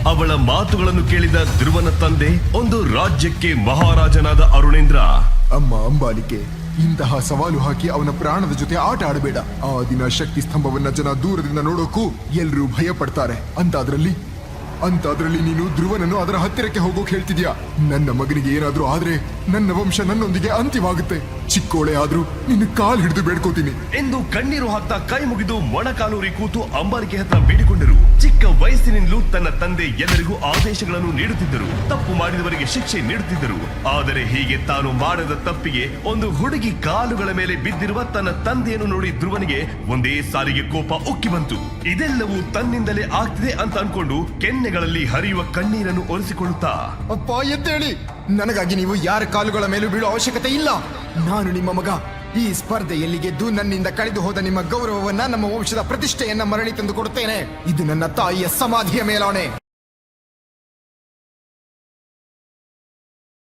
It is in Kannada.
ಅವಳ ಮಾತುಗಳನ್ನು ಕೇಳಿದ ಧ್ರುವನ ತಂದೆ ಒಂದು ರಾಜ್ಯಕ್ಕೆ ಮಹಾರಾಜನಾದ ಅರುಣೇಂದ್ರ. ಅಮ್ಮ ಅಂಬಾಲಿಕೆ, ಇಂತಹ ಸವಾಲು ಹಾಕಿ ಅವನ ಪ್ರಾಣದ ಜೊತೆ ಆಟ ಆಡಬೇಡ. ಆ ದಿನ ಶಕ್ತಿ ಸ್ತಂಭವನ್ನ ಜನ ದೂರದಿಂದ ನೋಡೋಕ್ಕೂ ಎಲ್ರೂ ಭಯ ಪಡ್ತಾರೆ. ಅಂತಾದ್ರಲ್ಲಿ ನೀನು ಧ್ರುವನನ್ನು ಅದರ ಹತ್ತಿರಕ್ಕೆ ಹೋಗೋಕ್ ಹೇಳ್ತಿದ್ಯಾ? ನನ್ನ ಮಗನಿಗೆ ಏನಾದ್ರೂ ಆದ್ರೆ ನನ್ನ ವಂಶ ನನ್ನೊಂದಿಗೆ ಅಂತ್ಯವಾಗುತ್ತೆ. ಚಿಕ್ಕೋಳೆ ಆದ್ರೂ ನಿನ್ನ ಕಾಲ್ ಹಿಡಿದು ಬೇಡ್ಕೋತೀನಿ ಎಂದು ಕಣ್ಣೀರು ಹಾಕ್ತಾ ಕೈ ಮುಗಿದು ಮೊಣಕಾಲೂರಿ ಕೂತು ಅಂಬಾಲಿಕೆ ಹತ್ರ ಬೇಡಿಕೊಂಡರು. ಚಿಕ್ಕ ವಯಸ್ಸಿನಿಂದಲೂ ತನ್ನ ತಂದೆ ಎಲ್ಲರಿಗೂ ಆದೇಶಗಳನ್ನು ನೀಡುತ್ತಿದ್ದರು, ತಪ್ಪು ಮಾಡಿದವರಿಗೆ ಶಿಕ್ಷೆ ನೀಡುತ್ತಿದ್ದರು. ಆದರೆ ಹೀಗೆ ತಾನು ಮಾಡದ ತಪ್ಪಿಗೆ ಒಂದು ಹುಡುಗಿ ಕಾಲುಗಳ ಮೇಲೆ ಬಿದ್ದಿರುವ ತನ್ನ ತಂದೆಯನ್ನು ನೋಡಿ ಧ್ರುವನಿಗೆ ಒಂದೇ ಸಾರಿಗೆ ಕೋಪ ಉಕ್ಕಿ ಬಂತು. ಇದೆಲ್ಲವೂ ತನ್ನಿಂದಲೇ ಆಗ್ತಿದೆ ಅಂತ ಅನ್ಕೊಂಡು ಕೆನ್ನೆಗಳಲ್ಲಿ ಹರಿಯುವ ಕಣ್ಣೀರನ್ನು ಒರೆಸಿಕೊಳ್ಳುತ್ತಾ, ಅಪ್ಪ ಎದ್ದೇಳಿ, ನನಗಾಗಿ ನೀವು ಯಾರ ಕಾಲುಗಳ ಮೇಲೂ ಬೀಳೋ ಅವಶ್ಯಕತೆ ಇಲ್ಲ. ನಾನು ನಿಮ್ಮ ಮಗ. ಈ ಸ್ಪರ್ಧೆಯಲ್ಲಿ ಗೆದ್ದು ನನ್ನಿಂದ ಕಳೆದು ಹೋದ ನಿಮ್ಮ ಗೌರವವನ್ನ, ನಮ್ಮ ವಂಶದ ಪ್ರತಿಷ್ಠೆಯನ್ನ ಮರಳಿ ತಂದು ಕೊಡುತ್ತೇನೆ. ಇದು ನನ್ನ ತಾಯಿಯ ಸಮಾಧಿಯ ಮೇಲಾಣೆ.